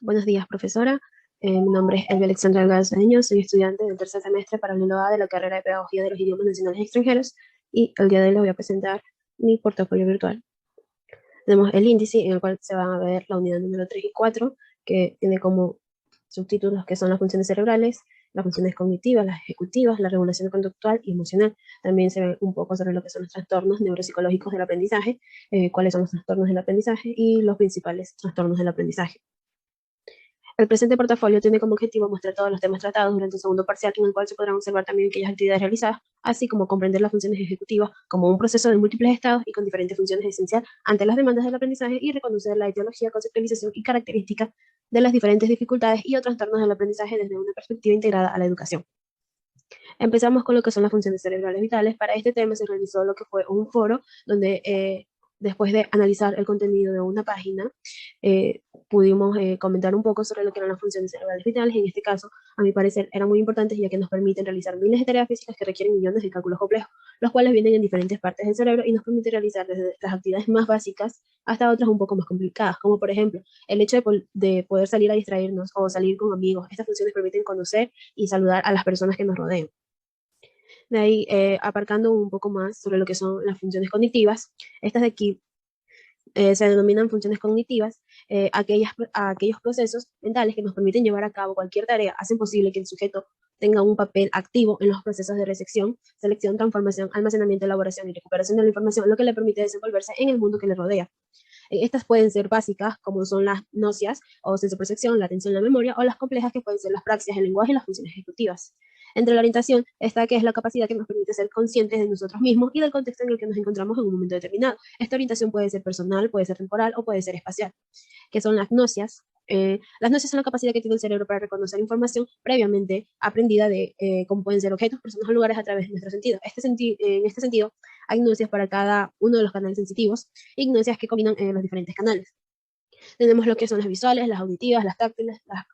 Buenos días, profesora. Mi nombre es Elvia Alexandra Delgado Cedeño, soy estudiante del tercer semestre paralelo A de la carrera de Pedagogía de los Idiomas Nacionales y Extranjeros y el día de hoy les voy a presentar mi portafolio virtual. Tenemos el índice en el cual se van a ver la unidad número 3 y 4, que tiene como subtítulos que son las funciones cerebrales, las funciones cognitivas, las ejecutivas, la regulación conductual y emocional. También se ve un poco sobre lo que son los trastornos neuropsicológicos del aprendizaje, cuáles son los trastornos del aprendizaje y los principales trastornos del aprendizaje. El presente portafolio tiene como objetivo mostrar todos los temas tratados durante el segundo parcial, en el cual se podrán observar también aquellas actividades realizadas, así como comprender las funciones ejecutivas como un proceso de múltiples estados y con diferentes funciones esenciales ante las demandas del aprendizaje y reconocer la etiología, conceptualización y características de las diferentes dificultades y otros trastornos del aprendizaje desde una perspectiva integrada a la educación. Empezamos con lo que son las funciones cerebrales vitales. Para este tema se realizó lo que fue un foro donde después de analizar el contenido de una página, pudimos comentar un poco sobre lo que eran las funciones cerebrales vitales. En este caso, a mi parecer, eran muy importantes ya que nos permiten realizar miles de tareas físicas que requieren millones de cálculos complejos, los cuales vienen en diferentes partes del cerebro y nos permiten realizar desde las actividades más básicas hasta otras un poco más complicadas, como por ejemplo el hecho de poder salir a distraernos o salir con amigos. Estas funciones permiten conocer y saludar a las personas que nos rodean. De ahí, aparcando un poco más sobre lo que son las funciones cognitivas, estas de aquí se denominan funciones cognitivas, aquellos procesos mentales que nos permiten llevar a cabo cualquier tarea, hacen posible que el sujeto tenga un papel activo en los procesos de recepción, selección, transformación, almacenamiento, elaboración y recuperación de la información, lo que le permite desenvolverse en el mundo que le rodea. Estas pueden ser básicas, como son las nocias o sensopercepción, la atención, la memoria, o las complejas, que pueden ser las praxias, el lenguaje y las funciones ejecutivas. Entre la orientación está que es la capacidad que nos permite ser conscientes de nosotros mismos y del contexto en el que nos encontramos en un momento determinado. Esta orientación puede ser personal, puede ser temporal o puede ser espacial, que son las nocias. Las nocias son la capacidad que tiene el cerebro para reconocer información previamente aprendida de cómo pueden ser objetos, personas o lugares a través de nuestros sentidos. En este sentido, hay nocias para cada uno de los canales sensitivos y nocias que combinan los diferentes canales. Tenemos lo que son las visuales, las auditivas, las táctiles, las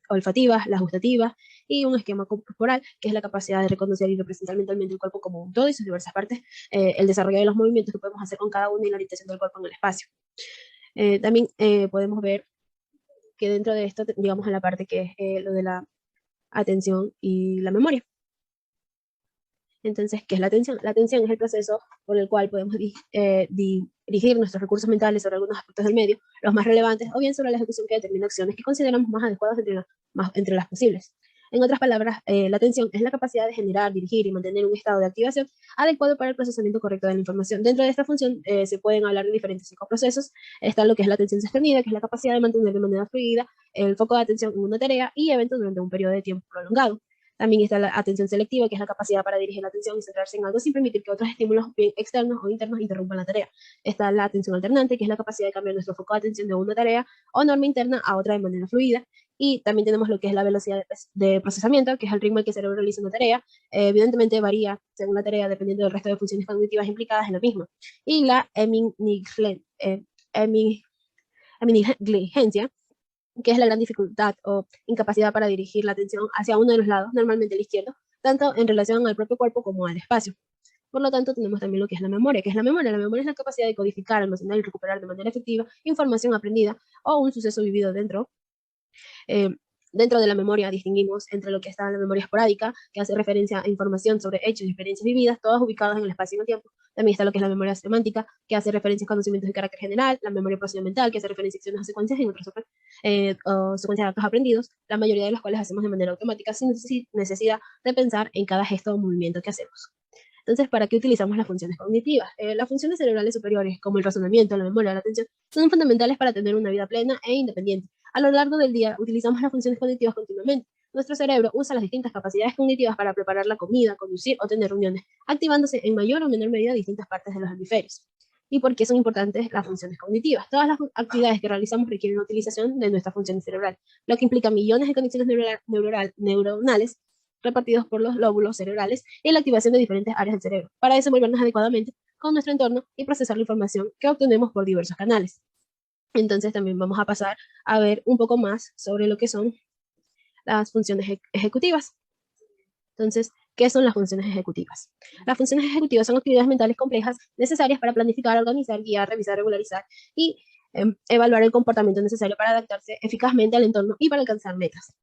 olfativas, las gustativas y un esquema corporal, que es la capacidad de reconocer y representar mentalmente el cuerpo como un todo y sus diversas partes, el desarrollo de los movimientos que podemos hacer con cada uno y la orientación del cuerpo en el espacio. También podemos ver que dentro de esto llegamos a la parte que es lo de la atención y la memoria. Entonces, ¿qué es la atención? La atención es el proceso por el cual podemos dirigir nuestros recursos mentales sobre algunos aspectos del medio, los más relevantes, o bien sobre la ejecución que determina acciones que consideramos más adecuadas entre las posibles. En otras palabras, la atención es la capacidad de generar, dirigir y mantener un estado de activación adecuado para el procesamiento correcto de la información. Dentro de esta función se pueden hablar de diferentes psicoprocesos. Está lo que es la atención sostenida, que es la capacidad de mantener de manera fluida el foco de atención en una tarea y evento durante un periodo de tiempo prolongado. También está la atención selectiva, que es la capacidad para dirigir la atención y centrarse en algo sin permitir que otros estímulos, bien externos o internos, interrumpan la tarea. Está la atención alternante, que es la capacidad de cambiar nuestro foco de atención de una tarea o norma interna a otra de manera fluida. Y también tenemos lo que es la velocidad de procesamiento, que es el ritmo al que el cerebro realiza una tarea. Evidentemente varía según la tarea, dependiendo del resto de funciones cognitivas implicadas en la misma. Y la emingencia, que es la gran dificultad o incapacidad para dirigir la atención hacia uno de los lados, normalmente el izquierdo, tanto en relación al propio cuerpo como al espacio. Por lo tanto, tenemos también lo que es la memoria. ¿Qué es la memoria? La memoria es la capacidad de codificar, almacenar y recuperar de manera efectiva información aprendida o un suceso vivido eh, dentro de la memoria. Distinguimos entre lo que está en la memoria esporádica, que hace referencia a información sobre hechos y experiencias vividas, todas ubicadas en el espacio y en el tiempo. También está lo que es la memoria semántica, que hace referencia a conocimientos de carácter general, la memoria procedimental, que hace referencia a acciones o secuencias en otras o secuencias de actos aprendidos, la mayoría de los cuales hacemos de manera automática sin necesidad de pensar en cada gesto o movimiento que hacemos. Entonces, ¿para qué utilizamos las funciones cognitivas? Las funciones cerebrales superiores, como el razonamiento, la memoria, la atención, son fundamentales para tener una vida plena e independiente. A lo largo del día utilizamos las funciones cognitivas continuamente. Nuestro cerebro usa las distintas capacidades cognitivas para preparar la comida, conducir o tener reuniones, activándose en mayor o menor medida distintas partes de los hemisferios. ¿Y por qué son importantes las funciones cognitivas? Todas las actividades que realizamos requieren la utilización de nuestras funciones cerebrales, lo que implica millones de conexiones neuronales repartidos por los lóbulos cerebrales y la activación de diferentes áreas del cerebro para desenvolvernos adecuadamente con nuestro entorno y procesar la información que obtenemos por diversos canales. Entonces también vamos a pasar a ver un poco más sobre lo que son las funciones ejecutivas. Entonces, ¿qué son las funciones ejecutivas? Las funciones ejecutivas son actividades mentales complejas necesarias para planificar, organizar, guiar, revisar, regularizar y evaluar el comportamiento necesario para adaptarse eficazmente al entorno y para alcanzar metas.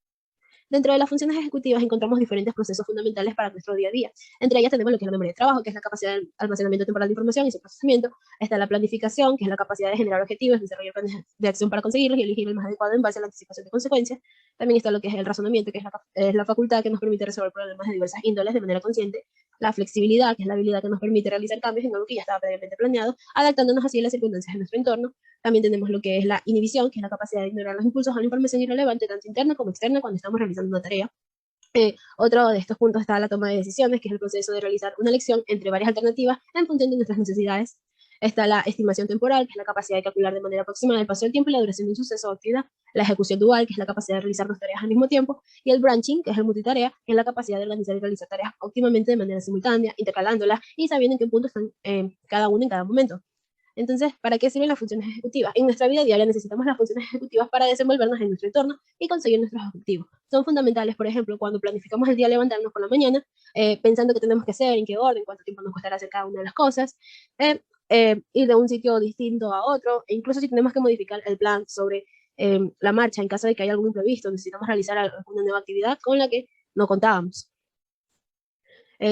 Dentro de las funciones ejecutivas encontramos diferentes procesos fundamentales para nuestro día a día. Entre ellas tenemos lo que es la memoria de trabajo, que es la capacidad de almacenamiento temporal de información y su procesamiento. Está la planificación, que es la capacidad de generar objetivos, desarrollar planes de acción para conseguirlos y elegir el más adecuado en base a la anticipación de consecuencias. También está lo que es el razonamiento, que es la facultad que nos permite resolver problemas de diversas índoles de manera consciente. La flexibilidad, que es la habilidad que nos permite realizar cambios en algo que ya estaba previamente planeado, adaptándonos así a las circunstancias de nuestro entorno. También tenemos lo que es la inhibición, que es la capacidad de ignorar los impulsos o la información irrelevante, tanto interna como externa, cuando estamos realizando una tarea. Otro de estos puntos está la toma de decisiones, que es el proceso de realizar una elección entre varias alternativas en función de nuestras necesidades. Está la estimación temporal, que es la capacidad de calcular de manera aproximada el paso del tiempo y la duración de un suceso o actividad. La ejecución dual, que es la capacidad de realizar dos tareas al mismo tiempo. Y el branching, que es el multitarea, que es la capacidad de organizar y realizar tareas óptimamente de manera simultánea, intercalándolas y sabiendo en qué punto están cada uno en cada momento. Entonces, ¿para qué sirven las funciones ejecutivas? En nuestra vida diaria necesitamos las funciones ejecutivas para desenvolvernos en nuestro entorno y conseguir nuestros objetivos. Son fundamentales, por ejemplo, cuando planificamos el día levantarnos por la mañana, pensando qué tenemos que hacer, en qué orden, cuánto tiempo nos costará hacer cada una de las cosas, ir de un sitio distinto a otro, e incluso si tenemos que modificar el plan sobre la marcha en caso de que haya algún imprevisto, necesitamos realizar alguna nueva actividad con la que no contábamos.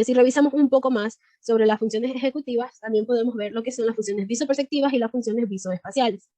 Si revisamos un poco más sobre las funciones ejecutivas, también podemos ver lo que son las funciones visoperceptivas y las funciones visoespaciales.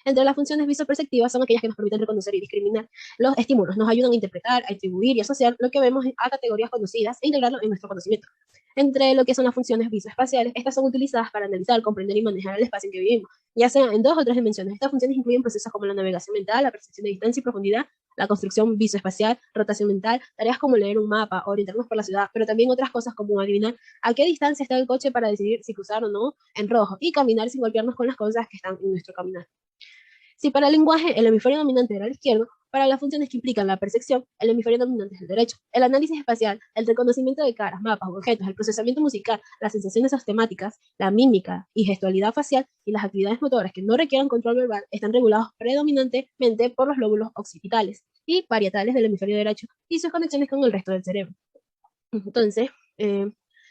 Entre las funciones visoperceptivas son aquellas que nos permiten reconocer y discriminar los estímulos, nos ayudan a interpretar, a atribuir y asociar lo que vemos a categorías conocidas e integrarlo en nuestro conocimiento. Entre lo que son las funciones visoespaciales, estas son utilizadas para analizar, comprender y manejar el espacio en que vivimos, ya sea en 2 o 3 dimensiones. Estas funciones incluyen procesos como la navegación mental, la percepción de distancia y profundidad, la construcción visoespacial, rotación mental, tareas como leer un mapa, orientarnos por la ciudad, pero también otras cosas como adivinar a qué distancia está el coche para decidir si cruzar o no en rojo y caminar sin golpearnos con las cosas que están en nuestro caminar. Si para el lenguaje el hemisferio dominante era el izquierdo, para las funciones que implican la percepción, el hemisferio dominante es el derecho. El análisis espacial, el reconocimiento de caras, mapas, objetos, el procesamiento musical, las sensaciones ostemáticas, la mímica y gestualidad facial y las actividades motoras que no requieran control verbal están regulados predominantemente por los lóbulos occipitales y parietales del hemisferio derecho y sus conexiones con el resto del cerebro. Entonces,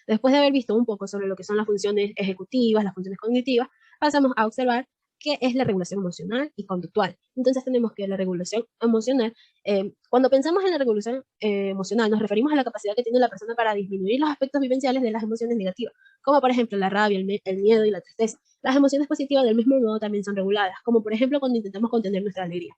después de haber visto un poco sobre lo que son las funciones ejecutivas, las funciones cognitivas, pasamos a observar qué es la regulación emocional y conductual. Entonces tenemos que la regulación emocional, cuando pensamos en la regulación emocional, nos referimos a la capacidad que tiene la persona para disminuir los aspectos vivenciales de las emociones negativas, como por ejemplo la rabia, el miedo y la tristeza. Las emociones positivas del mismo modo también son reguladas, como por ejemplo cuando intentamos contener nuestra alegría.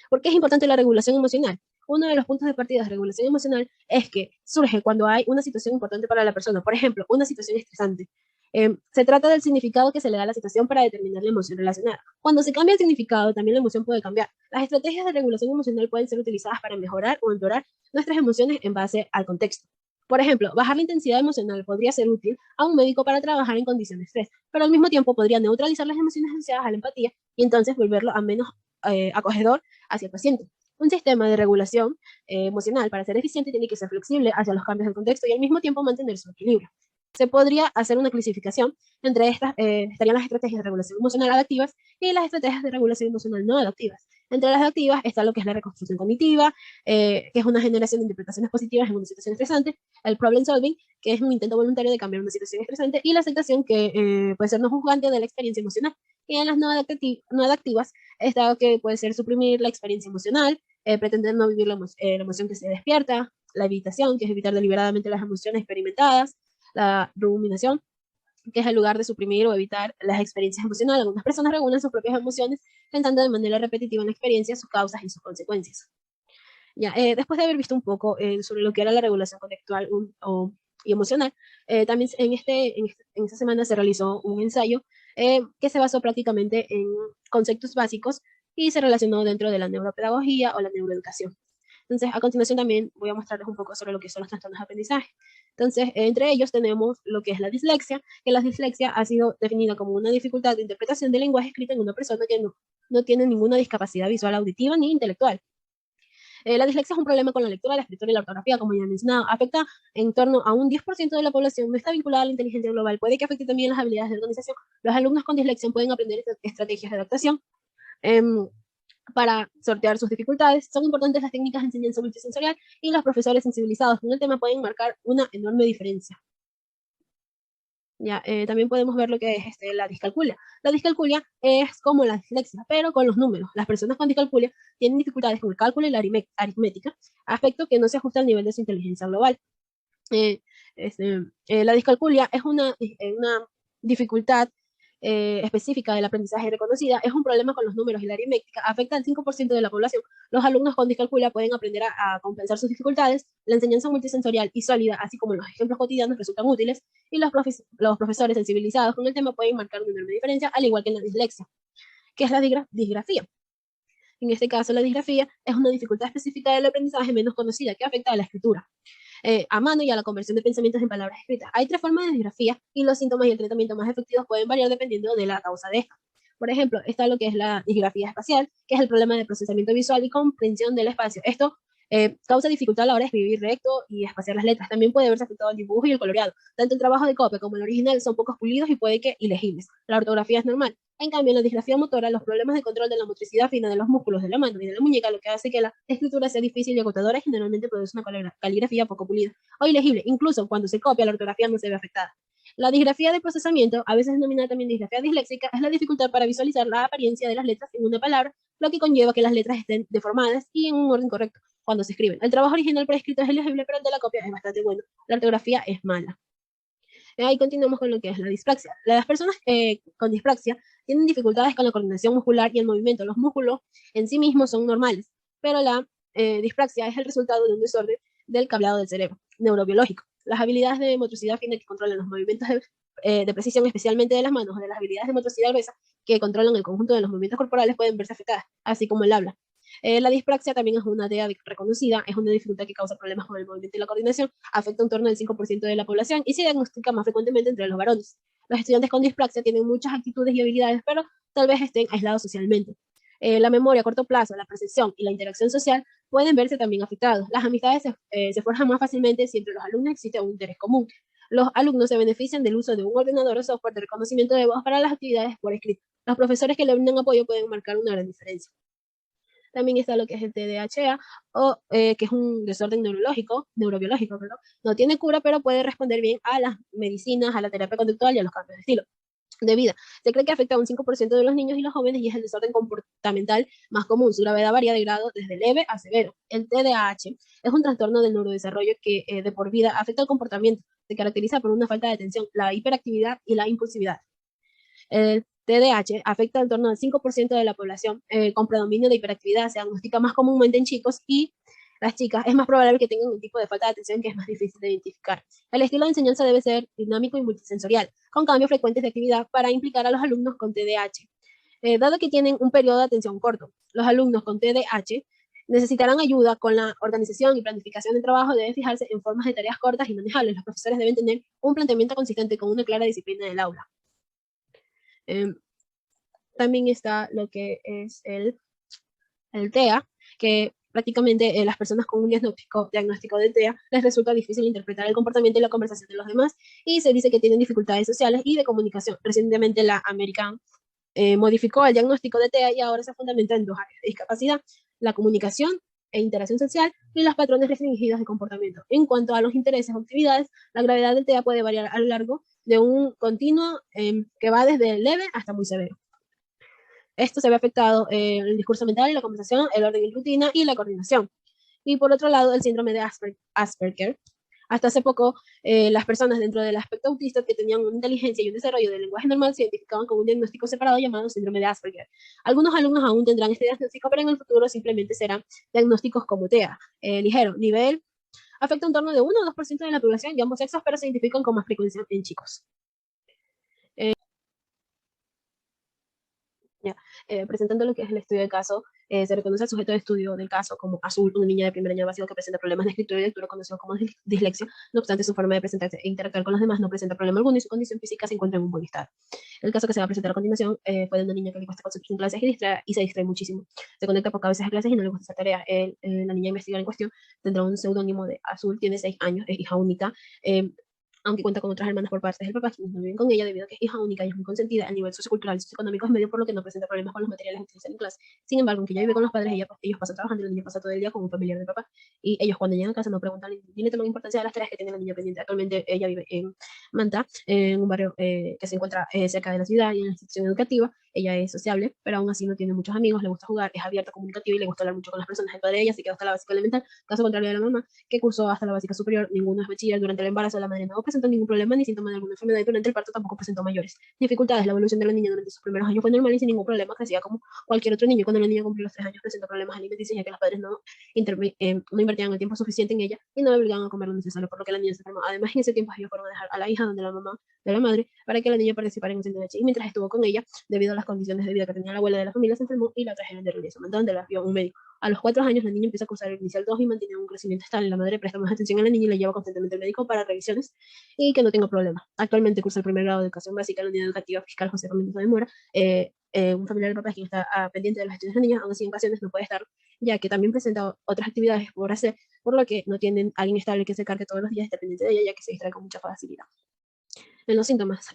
¿Por qué es importante la regulación emocional? Uno de los puntos de partida de regulación emocional es que surge cuando hay una situación importante para la persona, por ejemplo, una situación estresante. Se trata del significado que se le da a la situación para determinar la emoción relacionada. Cuando se cambia el significado, también la emoción puede cambiar. Las estrategias de regulación emocional pueden ser utilizadas para mejorar o empeorar nuestras emociones en base al contexto. Por ejemplo, bajar la intensidad emocional podría ser útil a un médico para trabajar en condiciones de estrés, pero al mismo tiempo podría neutralizar las emociones asociadas a la empatía y entonces volverlo a menos acogedor hacia el paciente. Un sistema de regulación emocional para ser eficiente tiene que ser flexible hacia los cambios del contexto y al mismo tiempo mantener su equilibrio. Se podría hacer una clasificación entre estas, estarían las estrategias de regulación emocional adaptivas y las estrategias de regulación emocional no adaptivas. Entre las adaptivas está lo que es la reconstrucción cognitiva, que es una generación de interpretaciones positivas en una situación estresante, el problem solving, que es un intento voluntario de cambiar una situación estresante, y la aceptación, que puede ser no juzgante de la experiencia emocional. Y en las no adaptivas está que puede ser suprimir la experiencia emocional, pretender no vivir la emoción que se despierta, la evitación, que es evitar deliberadamente las emociones experimentadas, la ruminación, que es el lugar de suprimir o evitar las experiencias emocionales. Algunas personas regulan sus propias emociones pensando de manera repetitiva en la experiencia, sus causas y sus consecuencias. Ya, después de haber visto un poco sobre lo que era la regulación conductual y emocional, también en esta semana se realizó un ensayo que se basó prácticamente en conceptos básicos y se relacionó dentro de la neuropedagogía o la neuroeducación. Entonces, a continuación también voy a mostrarles un poco sobre lo que son los trastornos de aprendizaje. Entonces, entre ellos tenemos lo que es la dislexia, que la dislexia ha sido definida como una dificultad de interpretación del lenguaje escrito en una persona que no tiene ninguna discapacidad visual, auditiva ni intelectual. La dislexia es un problema con la lectura, la escritura y la ortografía, como ya he mencionado. Afecta en torno a un 10% de la población, no está vinculada a la inteligencia global, puede que afecte también las habilidades de organización. Los alumnos con dislexia pueden aprender estrategias de adaptación para sortear sus dificultades. Son importantes las técnicas de enseñanza multisensorial y los profesores sensibilizados con el tema pueden marcar una enorme diferencia. Ya, también podemos ver lo que es la discalculia. La discalculia es como la dislexia, pero con los números. Las personas con discalculia tienen dificultades con el cálculo y la aritmética, aspecto que no se ajusta al nivel de su inteligencia global. Eh, la discalculia es una dificultad específica del aprendizaje reconocida, es un problema con los números y la aritmética, afecta al 5% de la población. Los alumnos con discalculia pueden aprender a compensar sus dificultades, la enseñanza multisensorial y sólida, así como los ejemplos cotidianos resultan útiles, y los profesores sensibilizados con el tema pueden marcar una enorme diferencia, al igual que en la dislexia, que es la disgrafía. En este caso, la disgrafía es una dificultad específica del aprendizaje menos conocida que afecta a la escritura a mano y a la conversión de pensamientos en palabras escritas. Hay 3 formas de disgrafía y los síntomas y el tratamiento más efectivos pueden variar dependiendo de la causa de esta. Por ejemplo, está lo que es la disgrafía espacial, que es el problema de procesamiento visual y comprensión del espacio. Esto causa dificultad a la hora de escribir recto y espaciar las letras. También puede verse afectado el dibujo y el coloreado. Tanto el trabajo de copia como el original son pocos pulidos y puede que ilegibles. La ortografía es normal. En cambio, en la disgrafía motora, los problemas de control de la motricidad fina de los músculos de la mano y de la muñeca, lo que hace que la escritura sea difícil y agotadora y generalmente produce una caligrafía poco pulida o ilegible. Incluso cuando se copia, la ortografía no se ve afectada. La disgrafía de procesamiento, a veces denominada también disgrafía disléxica, es la dificultad para visualizar la apariencia de las letras en una palabra, lo que conlleva que las letras estén deformadas y en un orden correcto cuando se escriben. El trabajo original por escrito es legible, pero el de la copia es bastante bueno. La ortografía es mala. Ahí continuamos con lo que es la dispraxia. Las personas con dispraxia tienen dificultades con la coordinación muscular y el movimiento. Los músculos en sí mismos son normales, pero la dispraxia es el resultado de un desorden del cableado del cerebro, neurobiológico. Las habilidades de motricidad fina que controlan los movimientos de precisión, especialmente de las manos, o de las habilidades de motricidad gruesa que controlan el conjunto de los movimientos corporales pueden verse afectadas, así como el habla. La dispraxia también es una TEA reconocida, es una dificultad que causa problemas con el movimiento y la coordinación, afecta a un torno del 5% de la población y se diagnostica más frecuentemente entre los varones. Los estudiantes con dispraxia tienen muchas actitudes y habilidades, pero tal vez estén aislados socialmente. La memoria a corto plazo, la percepción y la interacción social pueden verse también afectados. Las amistades se forjan más fácilmente si entre los alumnos existe un interés común. Los alumnos se benefician del uso de un ordenador o software de reconocimiento de voz para las actividades por escrito. Los profesores que le brindan apoyo pueden marcar una gran diferencia. También está lo que es el TDAH, que es un desorden neurobiológico, perdón. No tiene cura, pero puede responder bien a las medicinas, a la terapia conductual y a los cambios de estilo de vida. Se cree que afecta a un 5% de los niños y los jóvenes y es el desorden comportamental más común. Su gravedad varía de grado desde leve a severo. El TDAH es un trastorno del neurodesarrollo que de por vida afecta el comportamiento. Se caracteriza por una falta de atención, la hiperactividad y la impulsividad. El TDAH afecta en torno al 5% de la población con predominio de hiperactividad. Se diagnostica más comúnmente en chicos y las chicas es más probable que tengan un tipo de falta de atención que es más difícil de identificar. El estilo de enseñanza debe ser dinámico y multisensorial, con cambios frecuentes de actividad para implicar a los alumnos con TDAH. Dado que tienen un periodo de atención corto, los alumnos con TDAH necesitarán ayuda con la organización y planificación del trabajo, deben fijarse en formas de tareas cortas y manejables. Los profesores deben tener un planteamiento consistente con una clara disciplina del aula. También está lo que es el TEA, que prácticamente las personas con un diagnóstico de TEA les resulta difícil interpretar el comportamiento y la conversación de los demás y se dice que tienen dificultades sociales y de comunicación. Recientemente la American modificó el diagnóstico de TEA y ahora se fundamenta en 2 áreas de discapacidad: la comunicación e interacción social y los patrones restringidos de comportamiento. En cuanto a los intereses o actividades, la gravedad del TEA puede variar a lo largo de un continuo que va desde leve hasta muy severo. Esto se ve afectado en el discurso mental y la conversación, el orden y rutina y la coordinación. Y por otro lado, el síndrome de Asperger. Hasta hace poco, las personas dentro del aspecto autista que tenían una inteligencia y un desarrollo del lenguaje normal se identificaban con un diagnóstico separado llamado síndrome de Asperger. Algunos alumnos aún tendrán este diagnóstico, pero en el futuro simplemente serán diagnósticos como TEA, ligero, nivel, afecta un torno de 1 o 2% de la población de ambos sexos, pero se identifican con más frecuencia en chicos. Presentando lo que es el estudio del caso, se reconoce al sujeto de estudio del caso como Azul, una niña de primer año básico que presenta problemas de escritura y lectura conocido como dislexia. No obstante, su forma de presentarse e interactuar con los demás no presenta problema alguno y su condición física se encuentra en un buen estado. El caso que se va a presentar a continuación fue de una niña que le cuesta concentrarse en clases y se distrae muchísimo. Se conecta pocas veces a clases y no le gusta hacer tarea. La niña investigadora en cuestión tendrá un seudónimo de Azul, tiene 6 años, es hija única. aunque cuenta con otras hermanas por parte del papá, quienes no viven con ella debido a que es hija única y es muy consentida. El nivel sociocultural y socioeconómico es medio, por lo que no presenta problemas con los materiales utilizados en clase. Sin embargo, aunque ella vive con los padres, ellos pasan trabajando y la niña pasa todo el día con un familiar del papá. Y ellos cuando llegan a casa no preguntan ni le toman importancia a las tareas que tiene la niña pendiente. Actualmente ella vive en Manta, en un barrio que se encuentra cerca de la ciudad y en la institución educativa. Ella es sociable, pero aún así no tiene muchos amigos, le gusta jugar, es abierta, comunicativa y le gusta hablar mucho con las personas. El padre de ella se quedó hasta la básica elemental, caso contrario de la mamá, que cursó hasta la básica superior. Ninguno es bachiller. Durante el embarazo la madre no presentó ningún problema ni síntoma de alguna enfermedad y durante el parto tampoco presentó mayores dificultades. La evolución de la niña durante sus primeros años fue normal y sin ningún problema, crecía como cualquier otro niño. Cuando la niña cumplió los 3 años presentó problemas alimenticios ya que los padres no invertían el tiempo suficiente en ella y no la obligaban a comer lo necesario, por lo que la niña se enfermó. Además, en ese tiempo ellos fueron a dejar a la hija donde la mamá de la madre para que la niña participara en el centro de leche y mientras estuvo con ella, debido a las condiciones de vida que tenía la abuela de la familia, se enfermó y la trajeron de regreso, donde la vio un médico. A los 4 años la niña empieza a cursar el inicial 2 y mantiene un crecimiento estable. La madre presta más atención a la niña y la lleva constantemente al médico para revisiones y que no tenga problemas. Actualmente cursa el primer grado de educación básica en la unidad educativa fiscal José Ramírez de Mora. Un familiar del papá es quien está pendiente de los estudios de la niña, aún así en ocasiones no puede estar, ya que también presenta otras actividades por hacer, por lo que no tienen alguien estable que se cargue todos los días esté pendiente de ella, ya que se distrae con mucha facilidad. En los síntomas,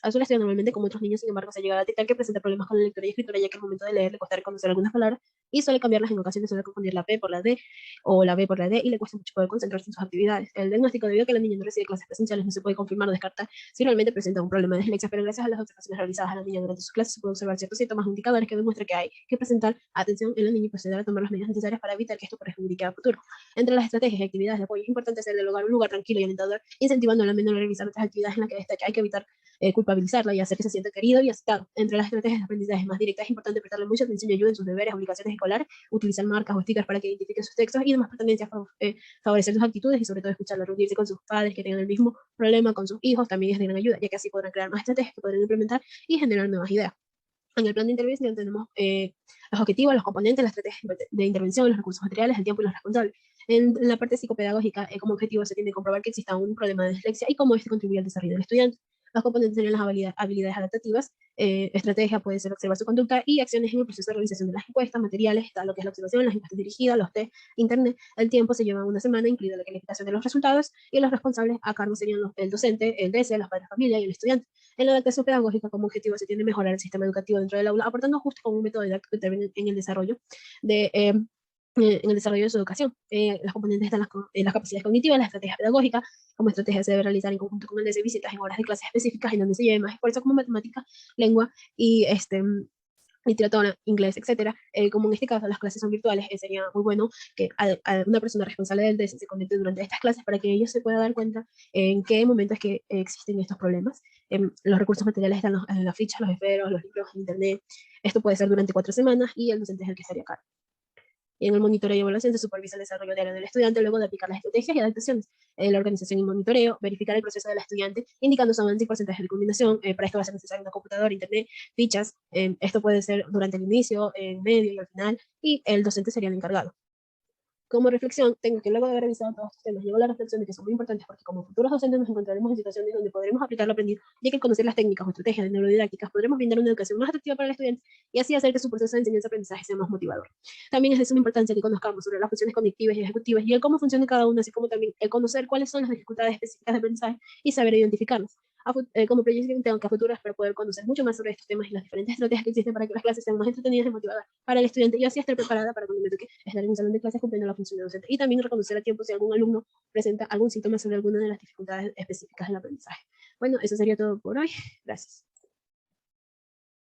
Azul estudia normalmente como otros niños, sin embargo, se llega a detectar que presenta problemas con la lectura y escritura, ya que al momento de leer le cuesta reconocer algunas palabras y suele cambiarlas en ocasiones, suele confundir la P por la D o la B por la D y le cuesta mucho poder concentrarse en sus actividades. El diagnóstico, debido a que la niña no recibe clases presenciales, no se puede confirmar o descartar si realmente presenta un problema de dislexia, pero gracias a las observaciones realizadas a la niña durante sus clases se puede observar ciertos síntomas o indicadores que demuestran que hay que presentar atención en la niña y proceder a tomar las medidas necesarias para evitar que esto perjudique a futuro. Entre las estrategias y actividades de apoyo es importante hacer del hogar un lugar tranquilo y alentador, incentivando a la menor a realizar otras actividades en las que destaca hay que evitar culpabilizarla y hacer que se sienta querido y aceptado. Entre las estrategias de aprendizaje más directas es importante prestarle mucha atención y ayuda en sus deberes, obligaciones escolares, utilizar marcas o stickers para que identifiquen sus textos y demás pertenencias, favorecer sus actitudes y sobre todo escucharla, reunirse con sus padres que tengan el mismo problema con sus hijos también es de gran ayuda, ya que así podrán crear más estrategias que podrán implementar y generar nuevas ideas. En el plan de intervención tenemos los objetivos, los componentes, la estrategia de intervención, los recursos materiales, el tiempo y los responsables. En la parte psicopedagógica, como objetivo se tiene que comprobar que exista un problema de dislexia y cómo este contribuye al desarrollo del estudiante. Los componentes serían las habilidades adaptativas, estrategia puede ser observar su conducta y acciones en el proceso de realización de las encuestas, materiales, está lo que es la observación, las encuestas dirigidas, los test, internet. El tiempo se lleva una semana, incluida la calificación de los resultados y los responsables a cargo serían el docente, el DC, los padres de familia y el estudiante. En la adaptación pedagógica como objetivo se tiene mejorar el sistema educativo dentro del aula, aportando justo con un método didáctico que interviene en el desarrollo de su educación. Las componentes están las capacidades cognitivas, las estrategias pedagógicas, como estrategia se debe realizar en conjunto con el de visitas en horas de clases específicas en donde se lleve más esfuerzo como matemática, lengua y literatura, inglés, etcétera. Como en este caso las clases son virtuales, sería muy bueno que a una persona responsable del DS se conecte durante estas clases para que ellos se puedan dar cuenta en qué momento es que existen estos problemas. Los recursos materiales están en las fichas, los esferos, los libros, internet. Esto puede ser durante 4 semanas y el docente es el que estaría a cargo. Y en el monitoreo y evaluación se supervisa el desarrollo diario del estudiante luego de aplicar las estrategias y adaptaciones. La organización y monitoreo, verificar el proceso del estudiante, indicando su avance y porcentaje de culminación. Para esto va a ser necesario una computadora, internet, fichas. Esto puede ser durante el inicio, en medio y al final, y el docente sería el encargado. Como reflexión, tengo que luego de haber revisado todos estos temas, llego a la reflexión de que son muy importantes porque como futuros docentes nos encontraremos en situaciones donde podremos aplicar lo aprendido, ya que al conocer las técnicas o estrategias de neurodidácticas podremos brindar una educación más atractiva para el estudiante y así hacer que su proceso de enseñanza-aprendizaje sea más motivador. También es de suma importancia que conozcamos sobre las funciones cognitivas y ejecutivas y el cómo funciona cada una, así como también el conocer cuáles son las dificultades específicas de aprendizaje y saber identificarlas. Como proyección tengo que a futuro espero poder conocer mucho más sobre estos temas y las diferentes estrategias que existen para que las clases sean más entretenidas y motivadas para el estudiante y así estar preparada para cuando me toque estar en un salón de clases cumpliendo la función de docente y también reconocer a tiempo si algún alumno presenta algún síntoma sobre alguna de las dificultades específicas del aprendizaje. Bueno, eso sería todo por hoy. Gracias.